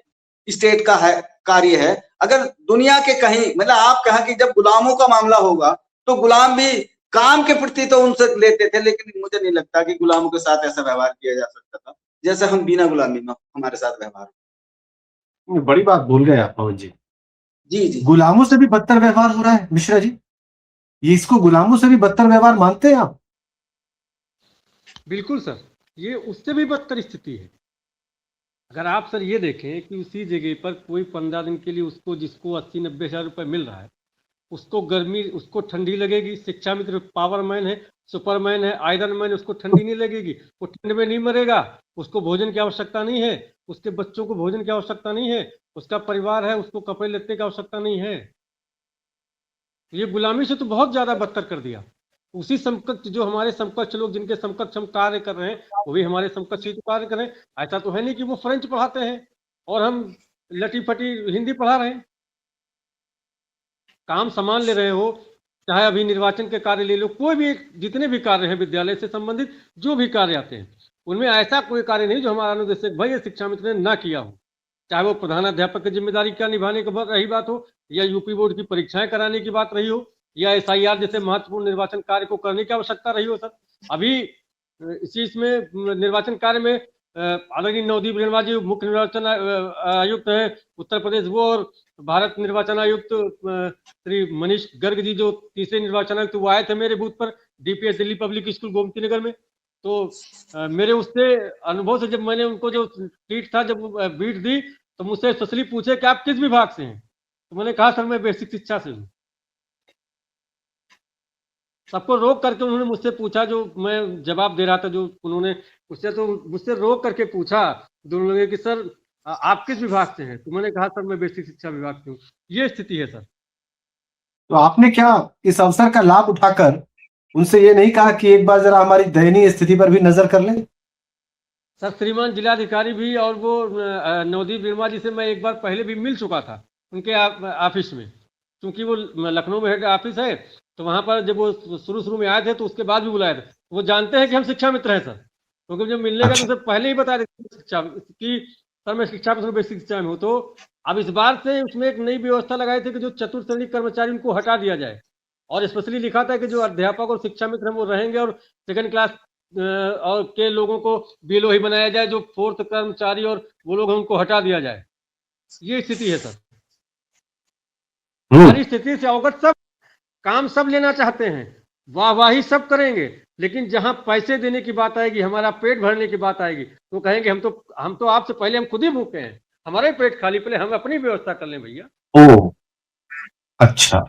स्टेट का है कार्य है। अगर दुनिया के कहीं, मतलब आप कहा कि जब गुलामों का मामला होगा तो गुलाम भी काम के प्रति तो उनसे लेते थे, लेकिन मुझे नहीं लगता कि गुलामों के साथ ऐसा व्यवहार किया जा सकता था जैसे हम बिना गुलामी में हमारे साथ व्यवहार। बड़ी बात बोल गए आप पवन जी। जी जी, गुलामों से भी बदतर व्यवहार हो रहा है मिश्रा जी, ये इसको गुलामों से भी बदतर व्यवहार मानते हैं आप? बिल्कुल सर, ये उससे भी बदतर स्थिति है। अगर आप सर ये देखें कि उसी जगह पर कोई 15 दिन के लिए उसको, जिसको 80-90 हज़ार रुपये मिल रहा है, उसको गर्मी, उसको ठंडी लगेगी। शिक्षा मित्र पावरमैन है, सुपरमैन है, आयरन मैन, उसको ठंडी नहीं लगेगी, वो ठंड में नहीं मरेगा, उसको भोजन की आवश्यकता नहीं है, उसके बच्चों को भोजन की आवश्यकता नहीं है, उसका परिवार है, उसको कपड़े लत्ते की आवश्यकता नहीं है। ये गुलामी से तो बहुत ज्यादा बदतर कर दिया। उसी समकक्ष, जो हमारे समकक्ष लोग, जिनके समकक्ष हम कार्य कर रहे हैं, वो भी हमारे समकक्ष ही तो कार्य कर रहे हैं। ऐसा तो है नहीं कि वो फ्रेंच पढ़ाते हैं और हम लटी फटी हिंदी पढ़ा रहे हैं। काम समान ले रहे हो, चाहे अभी निर्वाचन के कार्य ले लो, कोई भी, जितने भी कार्य हैं विद्यालय से संबंधित जो भी कार्य आते हैं, उनमें ऐसा कोई कार्य नहीं जो हमारा अनुदेशक भाई शिक्षा मित्र ने ना किया हो। चाहे वो प्रधानाध्यापक की जिम्मेदारी क्या निभाने की रही बात हो, या यूपी बोर्ड की परीक्षाएं कराने की बात रही हो, या SIR जैसे महत्वपूर्ण निर्वाचन कार्य को करने की आवश्यकता रही हो। सर अभी इसी इसमें निर्वाचन कार्य में आदरणीय नवदीप रेणवा जी मुख्य निर्वाचन आयुक्त है उत्तर प्रदेश, वो और भारत निर्वाचन आयुक्त श्री मनीष गर्ग जी जो तीसरे निर्वाचन आयुक्त, वो आए थे मेरे बूथ पर, DPS Delhi public school Gomti Nagar में। तो मेरे उससे अनुभव से जब मैंने उनको जो ट्वीट था, जब बीट दी, तो मुझसे स्पेशली पूछे कि आप किस विभाग से हैं, तो मैंने कहा सर मैं बेसिक शिक्षा से हूँ। सबको रोक करके उन्होंने मुझसे पूछा, जो मैं जवाब दे रहा था, जो उन्होंने मुझसे, तो मुझसे रोक करके पूछा दोनों लोगों कि सर आप किस विभाग से हैं, तो मैंने कहा सर मैं बेसिक शिक्षा विभाग से हूँ। ये स्थिति है सर। तो आपने क्या इस अवसर का लाभ उठाकर उनसे ये नहीं कहा कि एक बार जरा हमारी दयनीय स्थिति पर भी नजर कर लें? सर श्रीमान जिलाधिकारी भी और वो नवदीप रेणवा जी से मैं एक बार पहले भी मिल चुका था उनके ऑफिस में, क्योंकि वो लखनऊ में हेड ऑफिस है, तो वहां पर जब वो शुरू में आए थे तो उसके बाद भी बुलाए थे। वो जानते हैं कि हम शिक्षा मित्र हैं सर, क्योंकि जब मिलने का तो सर पहले ही बता देते शिक्षा कि सर मैं शिक्षा मित्र बेसिक शिक्षा में हूँ। तो अब इस बार से उसमें एक नई व्यवस्था लगाई थी कि जो चतुर्थ श्रेणी कर्मचारी उनको हटा दिया जाए, और स्पेशली लिखा था कि जो अध्यापक और शिक्षा मित्र वो रहेंगे, और सेकंड क्लास और के लोगों को BLO ही बनाया जाए, जो फोर्थ कर्मचारी और वो लोग उनको हटा दिया जाए। ये स्थिति है सर। हमारी स्थिति से अवगत सब, काम सब लेना चाहते हैं, वाहवाही सब करेंगे, लेकिन जहां पैसे देने की बात आएगी, हमारा पेट भरने की बात आएगी, तो कहेंगे हम तो आपसे पहले, हम खुद ही भूखे हैं, हमारे पेट खाली, पहले हम अपनी व्यवस्था कर लें भैया। ओह अच्छा,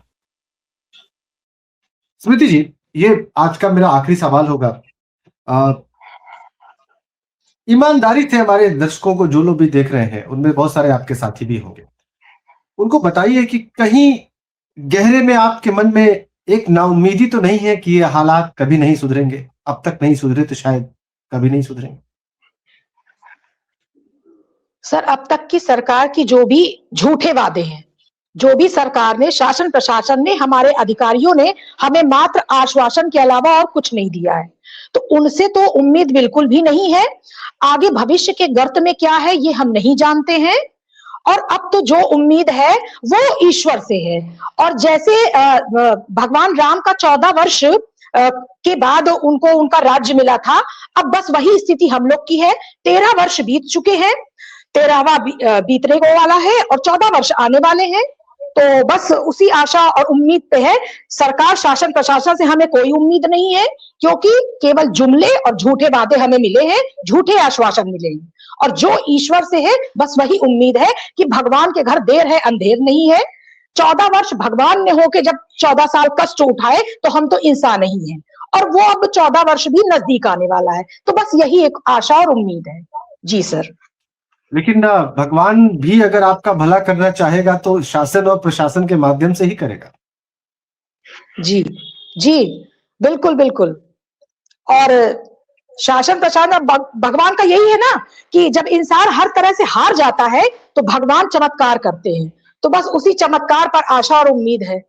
स्मृति जी, ये आज का मेरा आखिरी सवाल होगा। ईमानदारी से हमारे दर्शकों को, जो लोग भी देख रहे हैं, उनमें बहुत सारे आपके साथी भी होंगे, उनको बताइए कि कहीं गहरे में आपके मन में एक नाउम्मीदी तो नहीं है कि ये हालात कभी नहीं सुधरेंगे? अब तक नहीं सुधरे तो शायद कभी नहीं सुधरेंगे। सर अब तक की सरकार की जो भी झूठे वादे हैं, जो भी सरकार ने, शासन प्रशासन ने, हमारे अधिकारियों ने हमें मात्र आश्वासन के अलावा और कुछ नहीं दिया है, तो उनसे तो उम्मीद बिल्कुल भी नहीं है। आगे भविष्य के गर्त में क्या है ये हम नहीं जानते हैं, और अब तो जो उम्मीद है वो ईश्वर से है। और जैसे भगवान राम का 14 वर्ष के बाद उनको उनका राज्य मिला था, अब बस वही स्थिति हम लोग की है। 13 वर्ष बीत चुके हैं, 13वां बीतने को वाला है और 14 वर्ष आने वाले हैं। तो बस उसी आशा और उम्मीद पे है। सरकार शासन प्रशासन से हमें कोई उम्मीद नहीं है, क्योंकि केवल जुमले और झूठे वादे हमें मिले हैं, झूठे आश्वासन मिले हैं। और जो ईश्वर से है बस वही उम्मीद है कि भगवान के घर देर है अंधेर नहीं है। 14 वर्ष भगवान ने होके जब 14 साल कष्ट उठाए तो हम तो इंसान ही हैं, और वो अब 14 वर्ष भी नजदीक आने वाला है। तो बस यही एक आशा और उम्मीद है। जी सर। लेकिन भगवान भी अगर आपका भला करना चाहेगा तो शासन और प्रशासन के माध्यम से ही करेगा। जी जी, बिल्कुल बिल्कुल। और शासन प्रशासन भगवान का यही है ना कि जब इंसान हर तरह से हार जाता है तो भगवान चमत्कार करते हैं। तो बस उसी चमत्कार पर आशा और उम्मीद है।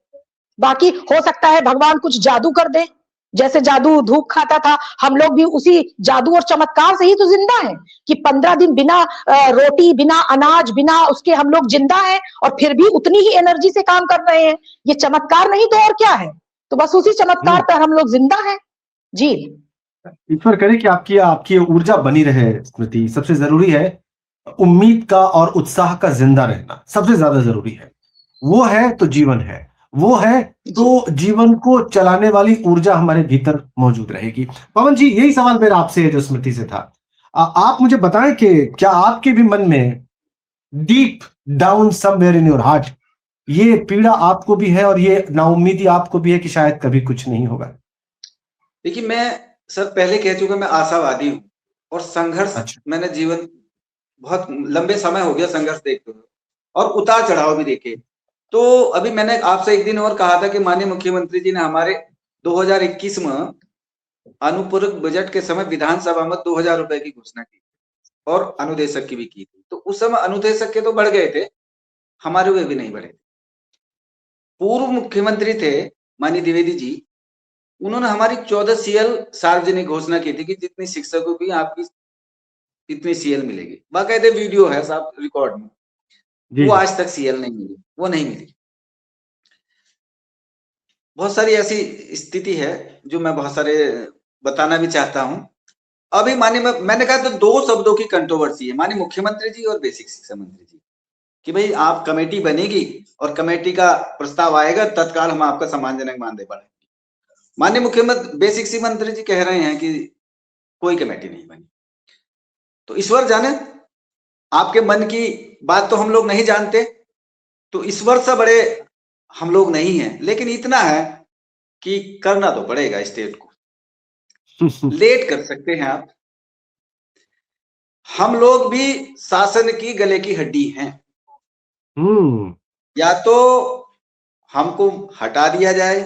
बाकी हो सकता है भगवान कुछ जादू कर दे, जैसे जादू धूप खाता था, हम लोग भी उसी जादू और चमत्कार से ही तो जिंदा हैं कि 15 दिन बिना रोटी, बिना अनाज, बिना उसके हम लोग जिंदा हैं और फिर भी उतनी ही एनर्जी से काम कर रहे हैं। ये चमत्कार नहीं तो और क्या है। तो बस उसी चमत्कार पर हम लोग जिंदा हैं। जी, ईश्वर करे कि आपकी आपकी ऊर्जा बनी रहे। स्मृति, सबसे जरूरी है उम्मीद का और उत्साह का जिंदा रहना, सबसे ज्यादा जरूरी है। वो है तो जीवन है, वो है तो जीवन को चलाने वाली ऊर्जा हमारे भीतर मौजूद रहेगी। पवन जी, यही सवाल मेरा आपसे है जो स्मृति से था। आप मुझे बताएं कि क्या आपके भी मन में deep down somewhere in your heart ये पीड़ा आपको भी है और ये नाउम्मीदी आपको भी है कि शायद कभी कुछ नहीं होगा? देखिए, मैं सर पहले कह चुका, मैं आशावादी हूँ और संघर्ष मैंने जीवन बहुत लंबे समय हो गया संघर्ष देखते हुए और उतार चढ़ाव भी देखे। तो अभी मैंने आपसे एक दिन और कहा था कि माननीय मुख्यमंत्री जी ने हमारे 2021 में अनुपूरक बजट के समय विधानसभा में 2000 रुपए की घोषणा की और अनुदेशक की भी की थी। तो उस समय अनुदेशक के तो बढ़ गए थे, हमारे वे भी नहीं बढ़े। पूर्व मुख्यमंत्री थे माननीय द्विवेदी जी, उन्होंने हमारी 14 सीएल सार्वजनिक घोषणा की थी कि जितनी शिक्षकों की आपकी इतनी सीएल मिलेगी। बाकायदे वीडियो है साहब रिकॉर्ड में, वो आज तक सीएल नहीं मिली, वो नहीं मिली। बहुत सारी ऐसी स्थिति है जो मैं बहुत सारे बताना भी चाहता हूं। अभी मैंने कहा तो 2 शब्दों की कंट्रोवर्सी है माननीय मुख्यमंत्री जी और बेसिक शिक्षा मंत्री जी कि भाई आप कमेटी बनेगी और कमेटी का प्रस्ताव आएगा, तत्काल हम आपका सम्मानजनक मानदेय बढ़ाएंगे। माननीय मुख्यमंत्री बेसिक शिक्षा मंत्री जी कह रहे हैं कि कोई कमेटी नहीं बनी। तो ईश्वर जाने, आपके मन की बात तो हम लोग नहीं जानते, तो ईश्वर से बड़े हम लोग नहीं हैं, लेकिन इतना है कि करना तो पड़ेगा स्टेट को। लेट कर सकते हैं आप, हम लोग भी शासन की गले की हड्डी हैं। या तो हमको हटा दिया जाए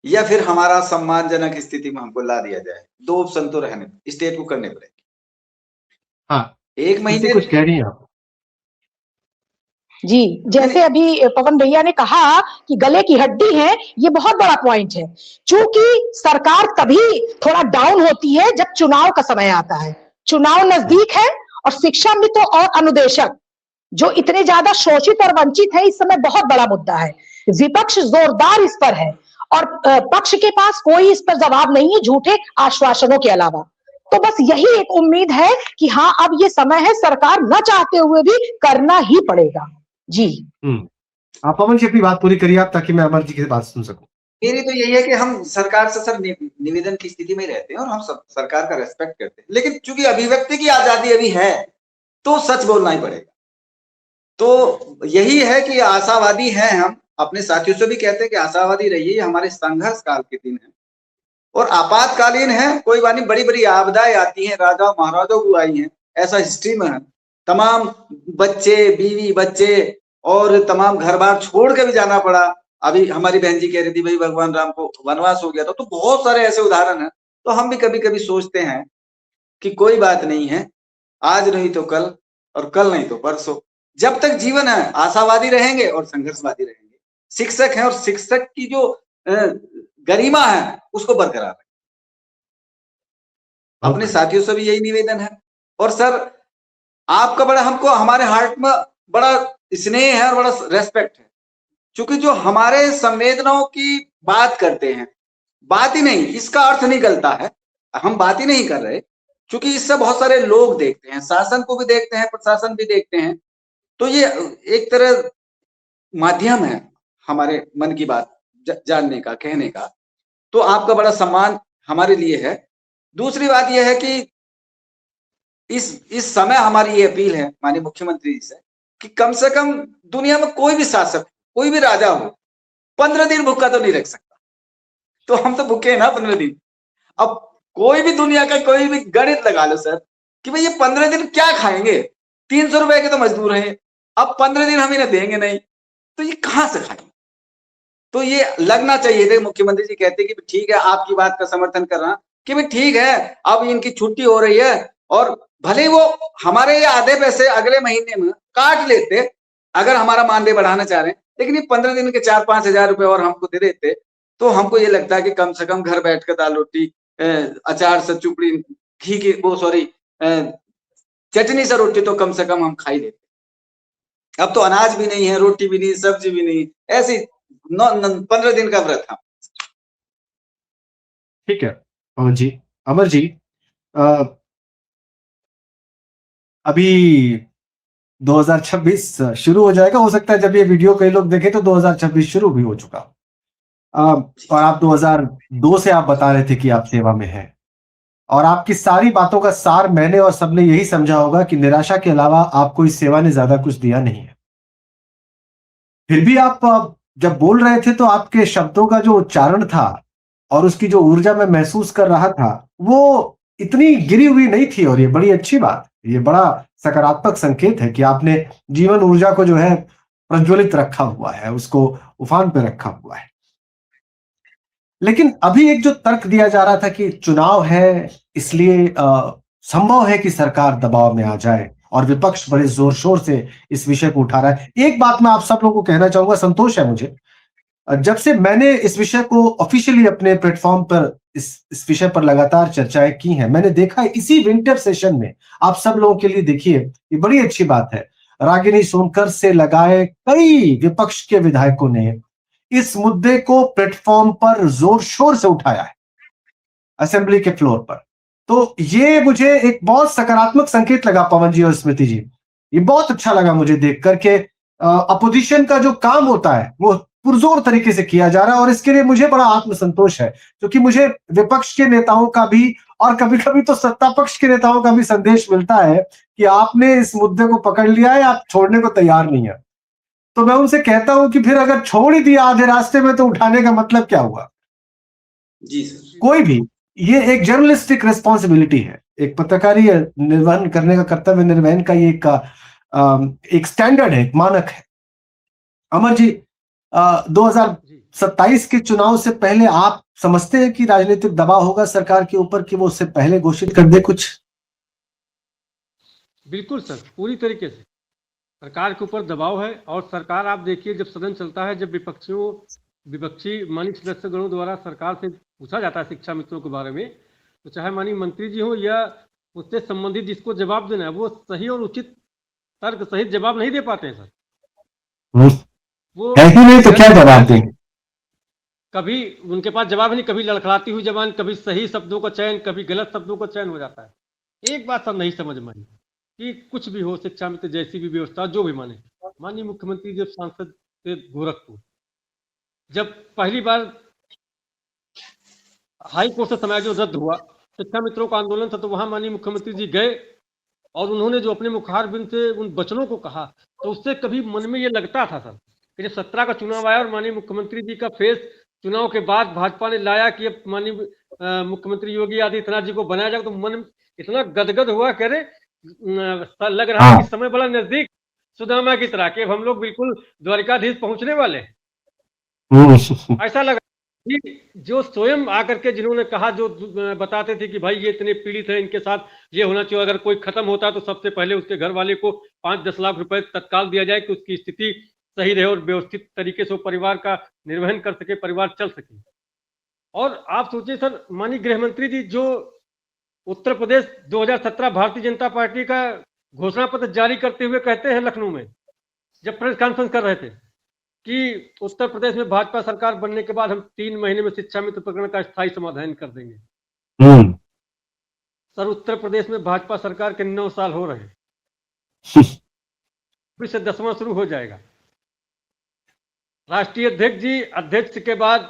या फिर हमारा सम्मानजनक स्थिति में हमको ला दिया जाए। 2 ऑप्शन तो रहने स्टेट को करने पड़ेगी। हाँ, 1 महीने कुछ कह रही हैं आप? जी, जैसे अभी पवन भैया ने कहा कि गले की हड्डी है, ये बहुत बड़ा पॉइंट है। चूंकि सरकार तभी थोड़ा डाउन होती है जब चुनाव का समय आता है। चुनाव नजदीक है और शिक्षा मित्र और अनुदेशक जो इतने ज्यादा शोषित और वंचित है, इस समय बहुत बड़ा मुद्दा है। विपक्ष जोरदार इस पर है और पक्ष के पास कोई इस पर जवाब नहीं है, झूठे आश्वासनों के अलावा। तो बस यही एक उम्मीद है कि हाँ, अब ये समय है, सरकार न चाहते हुए भी करना ही पड़ेगा। जी, आप पवन जी अपनी बात पूरी करिए आप, ताकि मैं अमर जी की बात सुन सकूं। मेरी तो यही है कि हम सरकार से सर निवेदन की स्थिति में रहते हैं और हम सरकार का रेस्पेक्ट करते हैं, लेकिन चूंकि अभिव्यक्ति की आजादी अभी है तो सच बोलना ही पड़ेगा। तो यही है कि आशावादी हैं हम, अपने साथियों से भी कहते हैं कि आशावादी रहिए, हमारे संघर्ष काल के दिन है और आपातकालीन है। कोई बात नहीं, बड़ी बड़ी आपदाएं आती हैं, राजा महाराजाओं को आई हैं, ऐसा हिस्ट्री में है। तमाम बच्चे, बीवी बच्चे और तमाम घर बार छोड़ के भी जाना पड़ा। अभी हमारी बहन जी कह रही थी भाई भगवान राम को वनवास हो गया था। तो बहुत सारे ऐसे उदाहरण हैं। तो हम भी कभी कभी सोचते हैं कि कोई बात नहीं है, आज नहीं तो कल और कल नहीं तो परसों। जब तक जीवन है आशावादी रहेंगे और संघर्षवादी रहेंगे। शिक्षक हैं और शिक्षक की जो गरिमा है उसको बरकरार रखें। अपने साथियों से भी यही निवेदन है। और सर आपका बड़ा हमको हमारे हार्ट में बड़ा स्नेह है और बड़ा रेस्पेक्ट है, क्योंकि जो हमारे संवेदनाओं की बात करते हैं, बात ही नहीं, इसका अर्थ निकलता है, हम बात ही नहीं कर रहे, क्योंकि इससे बहुत सारे लोग देखते हैं, शासन को भी देखते हैं, प्रशासन भी देखते हैं, तो ये एक तरह माध्यम है हमारे मन की बात जानने का, कहने का। तो आपका बड़ा सम्मान हमारे लिए है। दूसरी बात यह है कि इस समय हमारी ये अपील है माननीय मुख्यमंत्री जी से कि कम से कम दुनिया में कोई भी शासक, कोई भी राजा हो, 15 दिन भूखा तो नहीं रख सकता। तो हम तो भूखे हैं ना 15 दिन। अब कोई भी दुनिया का कोई भी गणित लगा लो सर कि भाई ये 15 दिन क्या खाएंगे, 300 रुपए के तो मजदूर हैं, अब 15 दिन हम इन्हें देंगे नहीं तो ये कहां से खाएंगे। तो ये लगना चाहिए थे, मुख्यमंत्री जी कहते कि ठीक है, आपकी बात का समर्थन कर रहा कि भाई ठीक है, अब इनकी छुट्टी हो रही है और भले वो हमारे ये आधे पैसे अगले महीने में काट लेते अगर हमारा मानदेय बढ़ाना चाह रहे हैं, लेकिन ये 15 दिन के 4-5 हजार रुपए और हमको दे देते तो हमको ये लगता है कि कम से कम घर बैठ कर दाल रोटी, अचार से चुपड़ी, घी की वो सॉरी चटनी से रोटी तो कम से कम हम खा ही लेते। अब तो अनाज भी नहीं है, रोटी भी नहीं, सब्जी भी नहीं, ऐसी 15 दिन का व्रत था। ठीक है पवन जी। अमर जी, अभी 2026 शुरू हो जाएगा, हो सकता है जब ये वीडियो कई लोग देखें तो 2026 शुरू भी हो चुका। और आप 2002 से आप बता रहे थे कि आप सेवा में हैं, और आपकी सारी बातों का सार मैंने और सबने यही समझा होगा कि निराशा के अलावा आपको इस सेवा ने ज्यादा कुछ दिया नहीं है। फिर भी आप जब बोल रहे थे तो आपके शब्दों का जो उच्चारण था और उसकी जो ऊर्जा मैं महसूस कर रहा था वो इतनी गिरी हुई नहीं थी, और ये बड़ी अच्छी बात, ये बड़ा सकारात्मक संकेत है कि आपने जीवन ऊर्जा को जो है प्रज्वलित रखा हुआ है, उसको उफान पे रखा हुआ है। लेकिन अभी एक जो तर्क दिया जा रहा था कि चुनाव है इसलिए संभव है कि सरकार दबाव में आ जाए, और विपक्ष बड़े जोर शोर से इस विषय को उठा रहा है। एक बात मैं आप सब लोगों को कहना चाहूंगा, संतोष है मुझे, जब से मैंने इस विषय को ऑफिशियली अपने प्लेटफॉर्म पर इस विषय पर लगातार चर्चाएं की हैं, मैंने देखा है इसी विंटर सेशन में आप सब लोगों के लिए, देखिए ये बड़ी अच्छी बात है, रागिनी सोनकर से लगाए कई विपक्ष के विधायकों ने इस मुद्दे को प्लेटफॉर्म पर जोर शोर से उठाया है, असेंबली के फ्लोर पर। तो ये मुझे एक बहुत सकारात्मक संकेत लगा पवन जी और स्मृति जी, ये बहुत अच्छा लगा मुझे देख करके अपोजिशन का जो काम होता है वो पुरजोर तरीके से किया जा रहा है, और इसके लिए मुझे बड़ा आत्मसंतोष है, क्योंकि मुझे विपक्ष के नेताओं का भी और कभी कभी तो सत्ता पक्ष के नेताओं का भी संदेश मिलता है कि आपने इस मुद्दे को पकड़ लिया है, आप छोड़ने को तैयार नहीं है। तो मैं उनसे कहता हूं कि फिर अगर छोड़ ही दिया आधे रास्ते में तो उठाने का मतलब क्या हुआ। जी सर। कोई भी, ये एक जर्नलिस्टिक रिस्पॉन्सिबिलिटी है, एक पत्रकारी निर्वहन करने का, कर्तव्य निर्वहन का ये एक स्टैंडर्ड है, एक मानक है। अमर जी, 2027 के चुनाव से पहले आप समझते हैं कि राजनीतिक दबाव होगा सरकार के ऊपर कि वो उससे पहले घोषित कर दे कुछ? बिल्कुल सर, पूरी तरीके से सरकार के ऊपर दबाव है। और सरकार, आप देखिए, जब सदन चलता है, जब विपक्षी माननीय सदस्यगणों द्वारा सरकार से पूछा जाता है शिक्षा मित्रों के बारे में, तो चाहे माननीय मंत्री जी हो या उससे संबंधित जिसको जवाब देना है, वो सही और उचित तर्क सहित जवाब नहीं दे पाते हैं सर। वो नहीं तो क्या जवाब देंगे? कभी उनके पास जवाब नहीं, कभी लड़खड़ाती हुई जबान, कभी सही शब्दों का चयन, कभी गलत शब्दों का चयन हो जाता है। एक बात सब नहीं समझ में आई कि कुछ भी हो, शिक्षा मित्र जैसी भी व्यवस्था जो भी माने, माननीय मुख्यमंत्री जब सांसद थे गोरखपुर, जब पहली बार हाई कोर्ट से समायोजन रद्द हुआ, शिक्षा मित्रों का आंदोलन था, तो वहां माननीय मुख्यमंत्री जी गए और उन्होंने जो अपने मुखारबिंद से उन वचनों को कहा, तो उससे कभी मन में ये लगता था सर कि जब 17 का चुनाव आया और माननीय मुख्यमंत्री जी का फेस चुनाव के बाद भाजपा ने लाया कि अब माननीय मुख्यमंत्री योगी आदित्यनाथ जी को बनाया जाए, तो मन इतना गदगद हुआ, कह रहे लग रहा है कि समय बड़ा नजदीक सुदामा की तरह कि अब हम लोग बिल्कुल द्वारिकाधीश पहुंचने वाले हैं। ऐसा लगा कि जो स्वयं आकर के जिन्होंने कहा, जो बताते थे कि भाई ये इतने पीड़ित है, इनके साथ ये होना चाहिए, अगर कोई खत्म होता है तो सबसे पहले उसके घर वाले को 5-10 लाख रुपए तत्काल दिया जाए कि उसकी स्थिति सही रहे और व्यवस्थित तरीके से वो परिवार का निर्वहन कर सके, परिवार चल सके। और आप सोचिए सर, माननीय गृह मंत्री जी जो उत्तर प्रदेश 2017 भारतीय जनता पार्टी का घोषणा पत्र जारी करते हुए कहते हैं लखनऊ में, जब प्रेस कॉन्फ्रेंस कर रहे थे, कि उत्तर प्रदेश में भाजपा सरकार बनने के बाद हम 3 महीने में शिक्षा मित्र प्रकरण का स्थायी समाधान कर देंगे। सर, उत्तर प्रदेश में भाजपा सरकार के 9 साल हो रहे हैं, फिर से 10वां शुरू हो जाएगा। राष्ट्रीय अध्यक्ष जी अध्यक्ष के बाद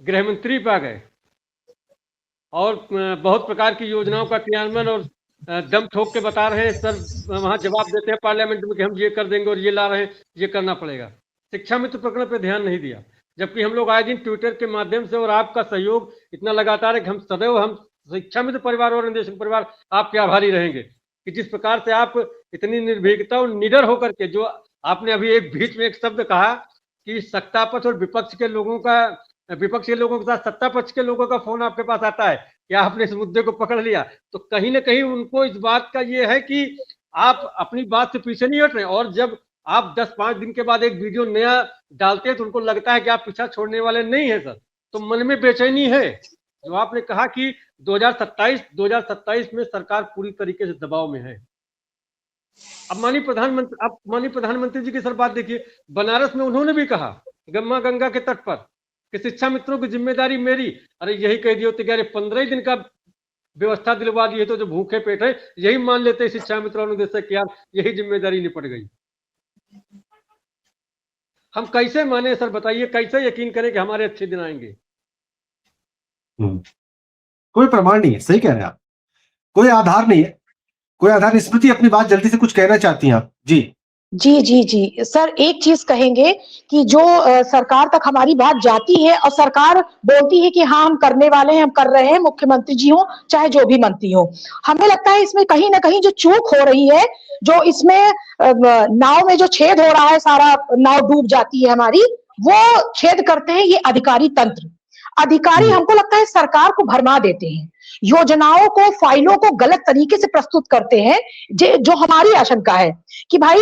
गृह मंत्री पे आ गए और बहुत प्रकार की योजनाओं का क्रियान्वयन और दम ठोक के बता रहे हैं। सर वहां जवाब देते हैं पार्लियामेंट में कि हम ये कर देंगे और ये ला रहे हैं, ये करना पड़ेगा। शिक्षा मित्र प्रकरण पे ध्यान नहीं दिया, जबकि हम लोग आए दिन ट्विटर के माध्यम से और आपका सहयोग इतना लगातार है कि हम सदैव हम शिक्षा मित्र परिवार और निदेशक परिवार आपके आभारी रहेंगे कि जिस प्रकार से आप इतनी निर्भीकता और निडर होकर के, जो आपने अभी एक बीच में एक शब्द कहा कि सत्ता पक्ष और विपक्ष के लोगों के साथ सत्ता पक्ष के लोगों का फोन आपके पास आता है, क्या आपने इस मुद्दे को पकड़ लिया? तो कहीं ना कहीं उनको इस बात का ये है कि आप अपनी बात से पीछे नहीं हट रहे, और जब आप 10-5 दिन के बाद एक वीडियो नया डालते हैं तो उनको लगता है कि आप पीछा छोड़ने वाले नहीं है सर। तो मन में बेचैनी है। जो आपने कहा कि 2027 में सरकार पूरी तरीके से दबाव में है। अब माननीय प्रधानमंत्री जी की सर बात देखिए, बनारस में उन्होंने भी कहा गंगा के तट पर कि शिक्षा मित्रों की जिम्मेदारी मेरी। अरे यही कह दिए होते कि अरे 15 ही दिन का व्यवस्था दिलवा दी है तो जो भूखे पेट है यही मान लेते शिक्षा मित्रों ने जैसे कि यार यही जिम्मेदारी निपट गई। हम कैसे माने सर, बताइए, कैसे यकीन करें कि हमारे अच्छे दिन आएंगे? कोई प्रमाण नहीं है, सही कह रहे हैं आप, कोई आधार नहीं है, कोई आधार। स्मृति अपनी बात जल्दी से कुछ कहना चाहती हैं आप? जी जी सर, एक चीज कहेंगे कि जो सरकार तक हमारी बात जाती है और सरकार बोलती है कि हाँ हम करने वाले हैं, हम कर रहे हैं, मुख्यमंत्री जी हो चाहे जो भी मंत्री हो, हमें लगता है इसमें कहीं ना कहीं जो चूक हो रही है, जो इसमें नाव में जो छेद हो रहा है, सारा नाव डूब जाती है हमारी, वो छेद करते हैं ये अधिकारी तंत्र। अधिकारी हमको लगता है सरकार को भरमा देते हैं, योजनाओं को, फाइलों को गलत तरीके से प्रस्तुत करते हैं। जो हमारी आशंका है कि भाई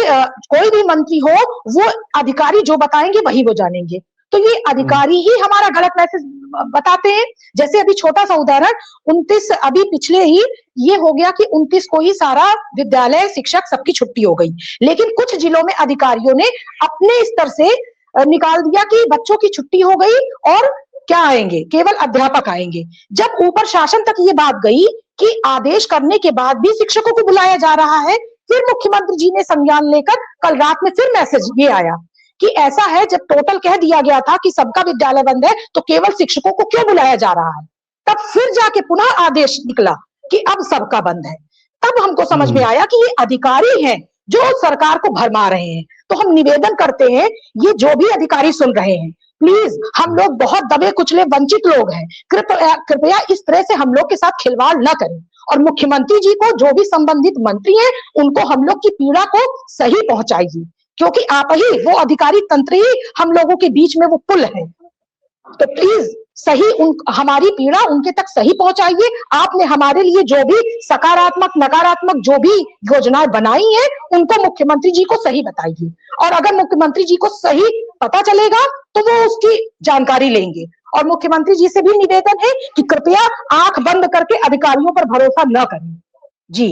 कोई भी मंत्री हो, वो अधिकारी जो बताएंगे वही वो जानेंगे, तो ये अधिकारी ही हमारा गलत मैसेज बताते हैं। जैसे अभी छोटा सा उदाहरण, 29 अभी पिछले ही ये हो गया कि 29 को ही सारा विद्यालय शिक्षक सबकी छुट्टी हो गई, लेकिन कुछ जिलों में अधिकारियों ने अपने स्तर से निकाल दिया कि बच्चों की छुट्टी हो गई और क्या आएंगे, केवल अध्यापक आएंगे। जब ऊपर शासन तक ये बात गई कि आदेश करने के बाद भी शिक्षकों को बुलाया जा रहा है, फिर मुख्यमंत्री जी ने संज्ञान लेकर कल रात में फिर मैसेज ये आया कि ऐसा है, जब टोटल कह दिया गया था कि सबका विद्यालय बंद है तो केवल शिक्षकों को क्यों बुलाया जा रहा है। तब फिर जाके पुनः आदेश निकला कि अब सबका बंद है। तब हमको समझ में आया कि ये अधिकारी हैं जो सरकार को भरमा रहे हैं। तो हम निवेदन करते हैं, ये जो भी अधिकारी सुन रहे हैं, प्लीज, हम लोग बहुत दबे कुचले वंचित लोग हैं, कृपया इस तरह से हम लोग के साथ खिलवाड़ न करें, और मुख्यमंत्री जी को, जो भी संबंधित मंत्री हैं, उनको हम लोग की पीड़ा को सही पहुंचाइए, क्योंकि आप ही, वो अधिकारी तंत्र ही हम लोगों के बीच में वो पुल है। तो प्लीज सही हमारी पीड़ा उनके तक सही पहुंचाइए। आपने हमारे लिए जो भी सकारात्मक नकारात्मक जो भी योजनाएं बनाई हैं, उनको मुख्यमंत्री जी को सही बताइए, और अगर मुख्यमंत्री जी को सही पता चलेगा तो वो उसकी जानकारी लेंगे। और मुख्यमंत्री जी से भी निवेदन है कि कृपया आंख बंद करके अधिकारियों पर भरोसा न करें। जी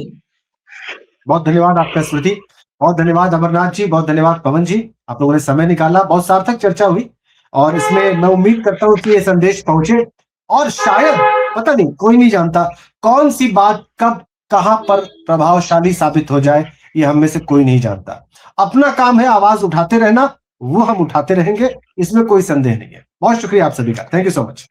बहुत धन्यवाद आपका स्मृति, बहुत धन्यवाद अमरनाथ जी, बहुत धन्यवाद पवन जी, आप लोगों ने समय निकाला। बहुत सार्थक चर्चा हुई और इसमें मैं उम्मीद करता हूं कि ये संदेश पहुंचे, और शायद, पता नहीं, कोई नहीं जानता कौन सी बात कब कहां पर प्रभावशाली साबित हो जाए, ये हम में से कोई नहीं जानता। अपना काम है आवाज उठाते रहना, वो हम उठाते रहेंगे, इसमें कोई संदेह नहीं है। बहुत शुक्रिया आप सभी का, थैंक यू सो मच।